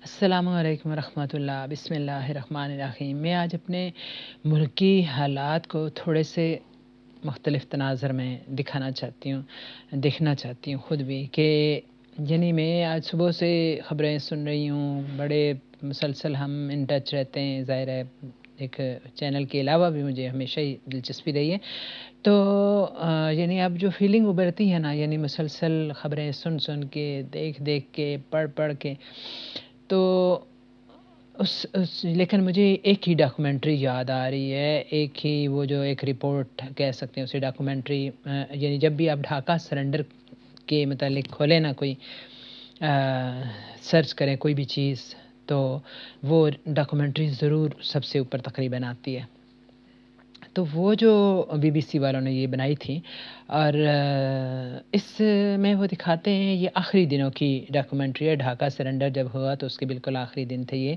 السلام علیکم ورحمۃ اللہ، بسم اللہ الرحمن الرحیم۔ میں آج اپنے ملکی حالات کو تھوڑے سے مختلف تناظر میں دیکھنا چاہتی ہوں خود بھی، کہ یعنی میں آج صبح سے خبریں سن رہی ہوں، بڑے مسلسل ہم ان ٹچ رہتے ہیں، ظاہر ہے ایک چینل کے علاوہ بھی مجھے ہمیشہ ہی دلچسپی رہی ہے، تو یعنی اب جو فیلنگ ابھرتی ہے نا، یعنی مسلسل خبریں سن کے، دیکھ کے، پڑھ کے، تو لیکن مجھے ایک ہی ڈاکومنٹری یاد آ رہی ہے، ایک ہی وہ جو ایک رپورٹ کہہ سکتے ہیں اسے ڈاکومنٹری، یعنی جب بھی آپ ڈھاکہ سرنڈر کے متعلق کھولیں نا، کوئی سرچ کریں کوئی بھی چیز، تو وہ ڈاکومنٹری ضرور سب سے اوپر تقریباً آتی ہے۔ تو وہ جو بی بی سی والوں نے یہ بنائی تھی، اور اس میں وہ دکھاتے ہیں، یہ آخری دنوں کی ڈاکومنٹری ہے، ڈھاکہ سرنڈر جب ہوا تو اس کے بالکل آخری دن تھے یہ،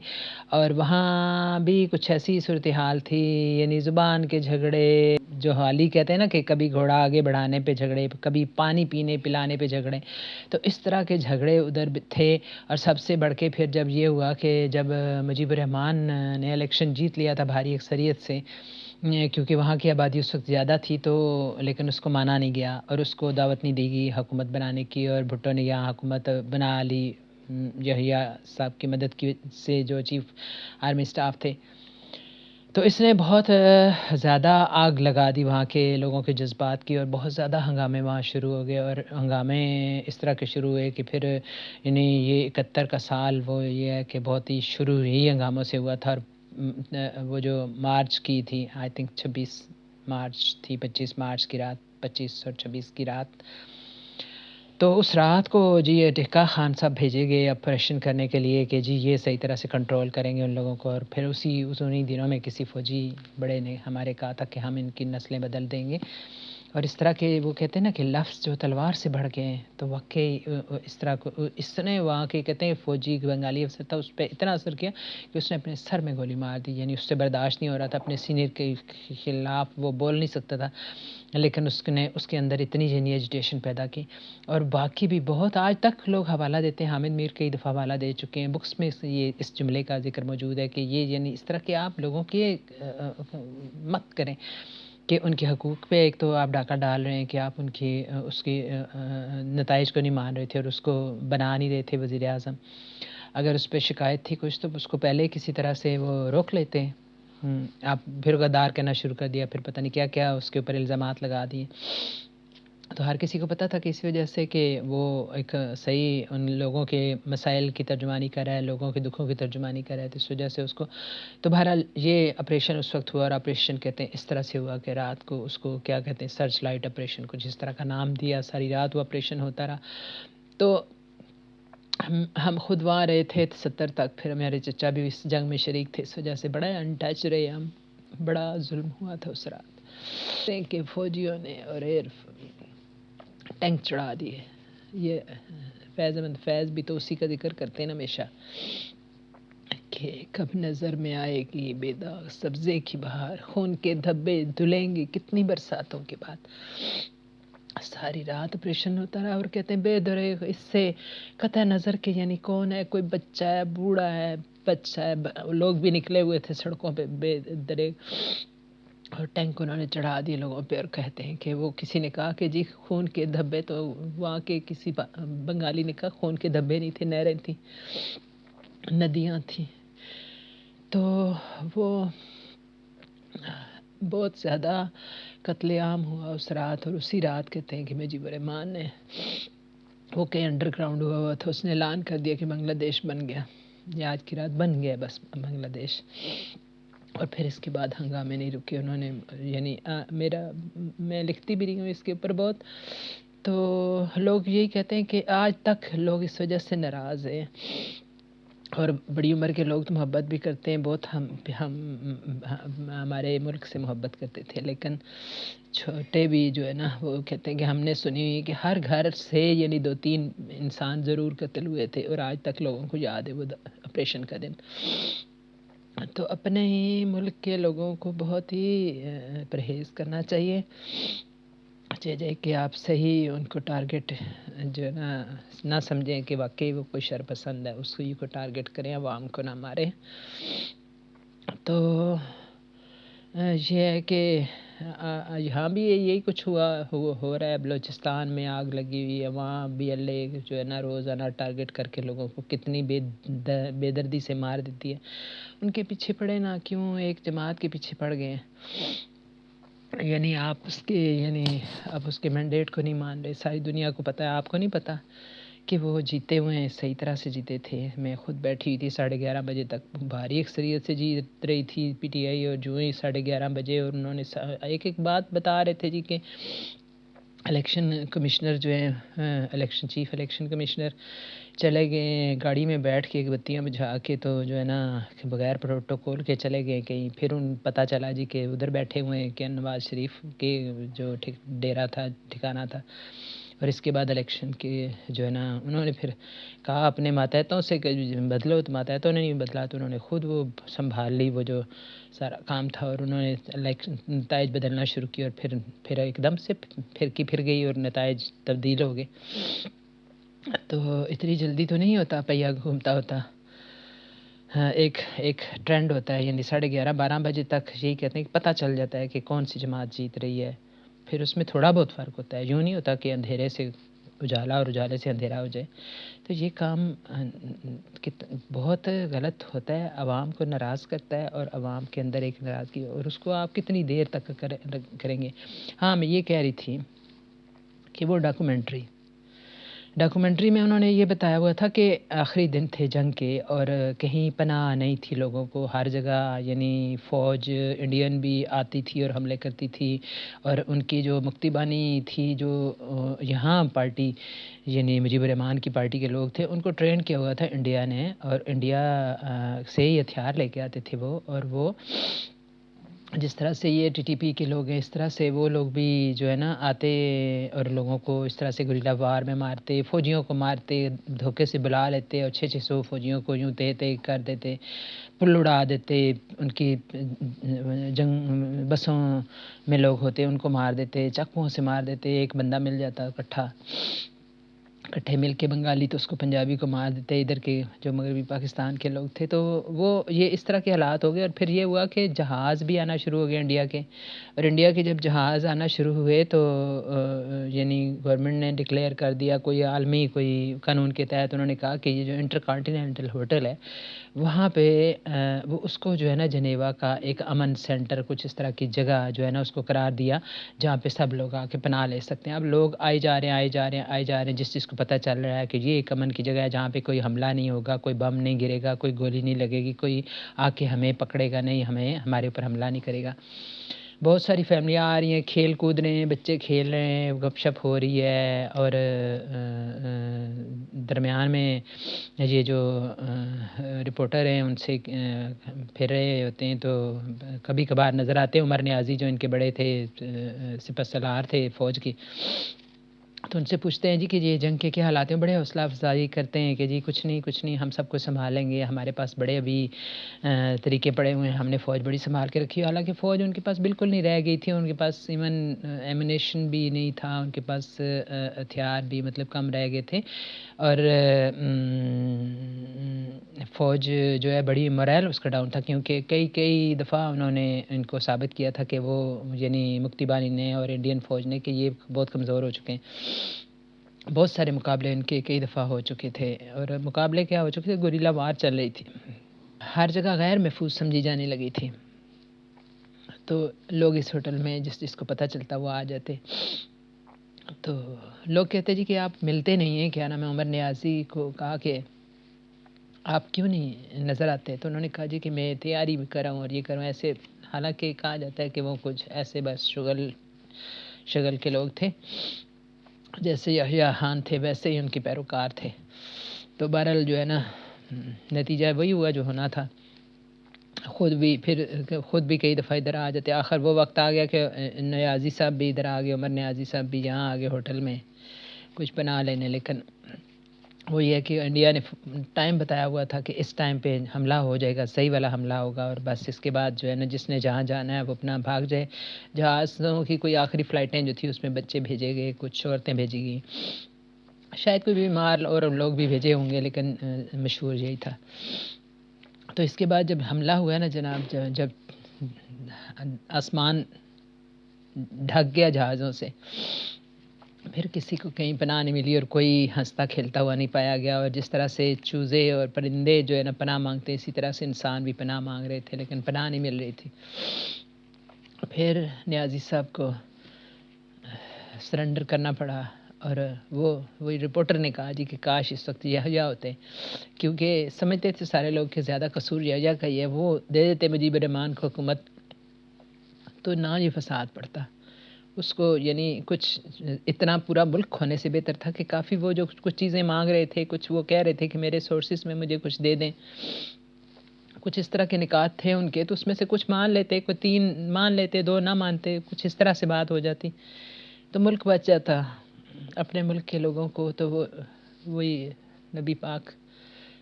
اور وہاں بھی کچھ ایسی صورتحال تھی، یعنی زبان کے جھگڑے، جو حالی کہتے ہیں نا کہ کبھی گھوڑا آگے بڑھانے پہ جھگڑے، کبھی پانی پینے پلانے پہ جھگڑے، تو اس طرح کے جھگڑے ادھر تھے۔ اور سب سے بڑھ کے پھر جب یہ ہوا کہ جب مجیب الرحمان نے الیکشن جیت لیا تھا بھاری اکثریت سے، کیونکہ وہاں کی آبادی اس وقت زیادہ تھی، تو لیکن اس کو مانا نہیں گیا اور اس کو دعوت نہیں دی گئی حکومت بنانے کی، اور بھٹو نے یہاں حکومت بنا لی یحییٰ صاحب کی مدد کی سے، جو چیف آرمی سٹاف تھے۔ تو اس نے بہت زیادہ آگ لگا دی وہاں کے لوگوں کے جذبات کی، اور بہت زیادہ ہنگامے وہاں شروع ہو گئے، اور ہنگامے اس طرح کے شروع ہوئے کہ پھر یعنی یہ 71 کا سال وہ یہ ہے کہ بہت ہی شروع ہی ہنگاموں سے ہوا تھا، اور وہ جو مارچ کی تھی، آئی تھنک 26 مارچ تھی، 25 مارچ کی رات، 25 اور 26 کی رات، تو اس رات کو جی یہ ٹکا خان صاحب بھیجے گئے آپریشن کرنے کے لیے کہ جی یہ صحیح طرح سے کنٹرول کریں گے ان لوگوں کو، اور پھر انہی دنوں میں کسی فوجی بڑے نے ہمارے کہا تھا کہ ہم ان کی نسلیں بدل دیں گے، اور اس طرح کے وہ کہتے ہیں نا کہ لفظ جو تلوار سے بڑھ گئے ہیں، تو واقعی اس طرح کو اس نے وہاں کے کہتے ہیں فوجی بنگالی افسر تھا، اس پہ اتنا اثر کیا کہ اس نے اپنے سر میں گولی مار دی، یعنی اس سے برداشت نہیں ہو رہا تھا، اپنے سینئر کے خلاف وہ بول نہیں سکتا تھا، لیکن اس کے اندر اتنی یعنی ایجیٹیشن پیدا کی، اور باقی بھی بہت آج تک لوگ حوالہ دیتے ہیں، حامد میر کئی دفعہ حوالہ دے چکے ہیں، بکس میں یہ اس جملے کا ذکر موجود ہے کہ یہ یعنی اس طرح کہ آپ لوگوں کے مت کریں کہ ان کے حقوق پہ ایک تو آپ ڈاکہ ڈال رہے ہیں کہ آپ ان کی اس کی نتائج کو نہیں مان رہے تھے، اور اس کو بنا نہیں رہے تھے وزیر اعظم، اگر اس پہ شکایت تھی کچھ تو اس کو پہلے کسی طرح سے وہ روک لیتے ہیں، آپ پھر غدار کہنا شروع کر دیا، پھر پتہ نہیں کیا کیا اس کے اوپر الزامات لگا دیے، تو ہر کسی کو پتہ تھا کہ اس وجہ سے کہ وہ ایک صحیح ان لوگوں کے مسائل کی ترجمانی کر رہا ہے، لوگوں کے دکھوں کی ترجمانی کر رہا ہے، تو اس وجہ سے اس کو تو بہرحال یہ آپریشن اس وقت ہوا، اور آپریشن کہتے ہیں اس طرح سے ہوا کہ رات کو اس کو کیا کہتے ہیں سرچ لائٹ آپریشن کو جس طرح کا نام دیا، ساری رات وہ آپریشن ہوتا رہا، تو ہم خود وہاں رہے تھے 70 تک، پھر میرے چچا بھی اس جنگ میں شریک تھے، اس وجہ سے بڑا ان ٹچ رہے ہم، بڑا ظلم ہوا تھا اس رات کہ فوجیوں نے اور ٹینک چڑھا دیے۔ یہ فیض احمد فیض بھی تو اسی کا ذکر کرتے ہیں نا ہمیشہ کہ کب نظر میں آئے گی بے داغ سبزے کی بہار، خون کے دھبے دھلیں گے کتنی برساتوں کے بعد۔ ساری رات آپریشن ہوتا رہا، اور کہتے ہیں بے دریغ اس سے قطع نظر کے یعنی کون ہے، کوئی بچہ ہے، بوڑھا ہے، بچہ ہے، لوگ بھی نکلے ہوئے تھے سڑکوں پہ بے دریغ، اور ٹینک انہوں نے چڑھا دیے لوگوں پہ، اور کہتے ہیں کہ وہ کسی نے کہا کہ جی خون کے دھبے، تو وہاں کے کسی بنگالی نے کہا خون کے دھبے نہیں تھے، نہریں تھیں، ندیاں تھیں، تو وہ بہت زیادہ قتل عام ہوا اس رات، اور اسی رات کہتے ہیں کہ مجیب الرحمان نے وہ کہیں انڈر گراؤنڈ ہوا تھا، اس نے اعلان کر دیا کہ بنگلہ دیش بن گیا، یہ آج کی رات بن گیا بس بنگلہ دیش، اور پھر اس کے بعد ہنگامے نہیں رکے، انہوں نے یعنی میں لکھتی بھی رہی ہوں اس کے اوپر بہت، تو لوگ یہی کہتے ہیں کہ آج تک لوگ اس وجہ سے ناراض ہیں، اور بڑی عمر کے لوگ تو محبت بھی کرتے ہیں بہت، ہم ہمارے ملک سے محبت کرتے تھے، لیکن چھوٹے بھی جو ہے نا وہ کہتے ہیں کہ ہم نے سنی ہوئی کہ ہر گھر سے یعنی 2-3 انسان ضرور قتل ہوئے تھے، اور آج تک لوگوں کو یاد ہے وہ آپریشن کا دن، تو اپنے ہی ملک کے لوگوں کو بہت ہی پرہیز کرنا چاہیے، چاہیے کہ آپ صحیح ان کو ٹارگٹ جو ہے نہ سمجھیں کہ واقعی وہ کوئی شر پسند ہے، اس کو ٹارگٹ کریں، عوام کو نہ ماریں۔ تو یہ ہے کہ یہاں بھی یہی کچھ ہو رہا ہے۔ بلوچستان میں آگ لگی ہوئی ہے، وہاں بھی اللہ جو ہے روزانہ ٹارگٹ کر کے لوگوں کو کتنی بے دردی سے مار دیتی ہے۔ ان کے پیچھے پڑے نا، کیوں ایک جماعت کے پیچھے پڑ گئے ہیں؟ یعنی آپ اس کے مینڈیٹ کو نہیں مان رہے۔ ساری دنیا کو پتہ ہے، آپ کو نہیں پتہ کہ وہ جیتے ہوئے ہیں، صحیح طرح سے جیتے تھے۔ میں خود بیٹھی ہوئی تھی 11:30 بجے تک، بھاری اکثریت سے جیت رہی تھی پی ٹی آئی، اور جو ہی 11:30 بجے اور انہوں نے ایک بات بتا رہے تھے جی کہ الیکشن کمشنر جو ہیں، چیف الیکشن کمشنر چلے گئے گاڑی میں بیٹھ کے بتیاں بجھا کے، تو جو ہے بغیر پروٹوکول کے چلے گئے کہیں۔ پھر پتہ چلا جی کہ ادھر بیٹھے ہوئے ہیں کہ نواز شریف کے جو ڈیرا تھا، ٹھکانہ تھا۔ اور اس کے بعد الیکشن کے جو ہے انہوں نے پھر کہا اپنے ماتحتوں سے کہ بدلو، تو ماتحتوں نے نہیں بدلا، تو انہوں نے خود وہ سنبھال لی وہ جو سارا کام تھا، اور انہوں نے نتائج بدلنا شروع کی، اور پھر ایک دم سے پھر گئی اور نتائج تبدیل ہو گئے۔ تو اتنی جلدی تو نہیں ہوتا، پہیہ گھومتا ہوتا۔ ایک ٹرینڈ ہوتا ہے، یعنی 11:30 12 بجے تک یہی کہتے ہیں کہ پتہ چل جاتا ہے کہ کون سی جماعت جیت رہی ہے۔ پھر اس میں تھوڑا بہت فرق ہوتا ہے، یوں نہیں ہوتا کہ اندھیرے سے اجالا اور اجالے سے اندھیرا ہو جائے۔ تو یہ کام بہت غلط ہوتا ہے، عوام کو ناراض کرتا ہے، اور عوام کے اندر ایک ناراضگی، اور اس کو آپ کتنی دیر تک کریں گے۔ ہاں، میں یہ کہہ رہی تھی کہ وہ ڈاکومنٹری میں انہوں نے یہ بتایا ہوا تھا کہ آخری دن تھے جنگ کے، اور کہیں پناہ نہیں تھی لوگوں کو، ہر جگہ یعنی فوج انڈین بھی آتی تھی اور حملے کرتی تھی، اور ان کی جو مکتی بانی تھی، جو یہاں پارٹی یعنی مجیب الرحمان کی پارٹی کے لوگ تھے، ان کو ٹرین کیا ہوا تھا انڈیا نے، اور انڈیا سے ہی ہتھیار لے کے آتے تھے وہ، اور وہ جس طرح سے یہ ٹی ٹی پی کے لوگ ہیں، اس طرح سے وہ لوگ بھی جو ہے آتے اور لوگوں کو اس طرح سے گریلا وار میں مارتے، فوجیوں کو مارتے، دھوکے سے بلا لیتے، اور 600 فوجیوں کو یوں تے کر دیتے، پل اڑا دیتے، ان کی جنگ بسوں میں لوگ ہوتے ان کو مار دیتے، چاقوؤں سے مار دیتے، ایک بندہ مل جاتا اکٹھے مل کے بنگالی تو اس کو پنجابی کو مار دیتے، ادھر کے جو مغربی پاکستان کے لوگ تھے۔ تو وہ یہ اس طرح کے حالات ہو گئے، اور پھر یہ ہوا کہ جہاز بھی آنا شروع ہو گئے انڈیا کے، اور انڈیا کے جب جہاز آنا شروع ہوئے تو یعنی گورنمنٹ نے ڈکلیئر کر دیا، کوئی عالمی کوئی قانون کے تحت انہوں نے کہا کہ یہ جو انٹر کانٹیننٹل ہوٹل ہے وہاں پہ وہ اس کو جو ہے جنیوا کا ایک امن سینٹر کچھ اس طرح کی جگہ جو ہے اس کو قرار دیا، جہاں پہ سب لوگ آ کے پناہ لے سکتے ہیں۔ اب لوگ آئے جا رہے ہیں، جس چیز کو پتہ چل رہا ہے کہ یہ ایک امن کی جگہ ہے جہاں پہ کوئی حملہ نہیں ہوگا، کوئی بم نہیں گرے گا، کوئی گولی نہیں لگے گی، کوئی آ کے ہمیں پکڑے گا نہیں، ہمارے اوپر حملہ نہیں کرے گا۔ بہت ساری فیملیاں آ رہی ہیں، کھیل کود رہے ہیں، بچے کھیل رہے ہیں، گپ شپ ہو رہی ہے، اور درمیان میں یہ جو رپورٹر ہیں ان سے پھر رہے ہوتے ہیں، تو کبھی کبھار نظر آتے ہیں عمر نیازی جو ان کے بڑے تھے، سپہ سالار تھے فوج کی، تو ان سے پوچھتے ہیں جی کہ یہ جنگ کے کیا حالات ہیں، بڑے حوصلہ افزائی کرتے ہیں کہ جی کچھ نہیں ہم سب کو سنبھالیں گے، ہمارے پاس بڑے ابھی طریقے پڑے ہوئے ہیں، ہم نے فوج بڑی سنبھال کے رکھی، حالانکہ فوج ان کے پاس بالکل نہیں رہ گئی تھی، ان کے پاس ایون ایمونیشن بھی نہیں تھا، ان کے پاس ہتھیار بھی مطلب کم رہ گئے تھے، اور فوج جو ہے بڑی مورائل اس کا ڈاؤن تھا، کیونکہ کئی دفعہ انہوں نے ان کو ثابت کیا تھا کہ وہ یعنی مکتی بانی نے اور انڈین فوج نے کہ یہ بہت کمزور ہو چکے ہیں۔ بہت سارے مقابلے ان کے کئی دفعہ ہو چکے تھے، اور مقابلے کیا ہو چکے تھے، گوریلا وار چل رہی تھی، ہر جگہ غیر محفوظ سمجھی جانے لگی تھی، تو لوگ اس ہوٹل میں جس کو پتہ چلتا وہ آ جاتے۔ تو لوگ کہتے جی کہ آپ ملتے نہیں ہیں، کیا نام ہے، عمر نیازی کو کہا کہ آپ کیوں نہیں نظر آتے، تو انہوں نے کہا جی کہ میں تیاری بھی کر رہا ہوں اور یہ کر رہا ہوں، ایسے، حالانکہ کہا جاتا ہے کہ وہ کچھ ایسے بس شغل کے لوگ تھے، جیسے یحییٰ خان تھے ویسے ہی ان کے پیروکار تھے۔ تو بہرحال جو ہے نتیجہ وہی ہوا جو ہونا تھا، خود بھی کئی دفعہ ادھر آ جاتے، آخر وہ وقت آ گیا کہ نیازی صاحب بھی ادھر آ گئے، عمر نیازی صاحب بھی یہاں آ گئے ہوٹل میں کچھ پناہ لینے، لیکن وہ یہ ہے کہ انڈیا نے ٹائم بتایا ہوا تھا کہ اس ٹائم پہ حملہ ہو جائے گا، صحیح والا حملہ ہوگا، اور بس اس کے بعد جو ہے نا جس نے جہاں جانا ہے وہ اپنا بھاگ جائے۔ جہازوں کی کوئی آخری فلائٹیں جو تھی اس میں بچے بھیجے گئے، کچھ عورتیں بھیجی گئیں، شاید کوئی بیمار اور لوگ بھی بھیجے ہوں گے، لیکن مشہور یہی تھا۔ تو اس کے بعد جب حملہ ہوا نا جناب، جب آسمان ڈھک گیا جہازوں سے، پھر کسی کو کہیں پناہ نہیں ملی اور کوئی ہنستا کھیلتا ہوا نہیں پایا گیا، اور جس طرح سے چوزے اور پرندے جو ہے نا پناہ مانگتے، اسی طرح سے انسان بھی پناہ مانگ رہے تھے، لیکن پناہ نہیں مل رہی تھی۔ پھر نیازی صاحب کو سرنڈر کرنا پڑا، اور وہی رپورٹر نے کہا جی کہ کاش اس وقت یحییٰ ہوتے، کیونکہ سمجھتے تھے سارے لوگ کہ زیادہ قصور یحییٰ کا ہی ہے، وہ دے دیتے مجیب الرحمان کو حکومت تو نہ یہ فساد پڑتا اس کو، یعنی کچھ اتنا پورا ملک ہونے سے بہتر تھا کہ کافی وہ جو کچھ چیزیں مانگ رہے تھے، کچھ وہ کہہ رہے تھے کہ میرے سورسز میں مجھے کچھ دے دیں، کچھ اس طرح کے نکات تھے ان کے، تو اس میں سے کچھ مان لیتے، کوئی 3 مان لیتے، 2 نہ مانتے، کچھ اس طرح سے بات ہو جاتی تو ملک بچ جاتا۔ اپنے ملک کے لوگوں کو تو وہی نبی پاک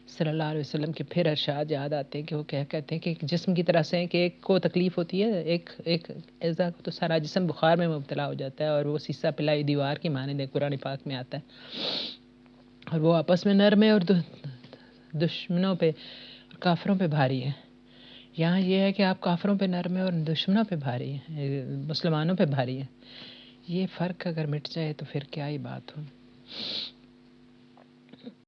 صلی اللہ علیہ وسلم کے پھر ارشاد یاد آتے ہیں کہ وہ کہتے ہیں کہ ایک جسم کی طرح سے کہ ایک کو تکلیف ہوتی ہے، ایک ایسا تو سارا جسم بخار میں مبتلا ہو جاتا ہے، اور وہ سیسا پلائی دیوار کی مانند قرآن پاک میں آتا ہے، اور وہ آپس میں نرم ہے اور دشمنوں پہ، کافروں پہ بھاری ہے۔ یہاں یہ ہے کہ آپ کافروں پہ نرم ہے اور دشمنوں پہ بھاری ہے، مسلمانوں پہ بھاری ہے۔ یہ فرق اگر مٹ جائے تو پھر کیا ہی بات ہو۔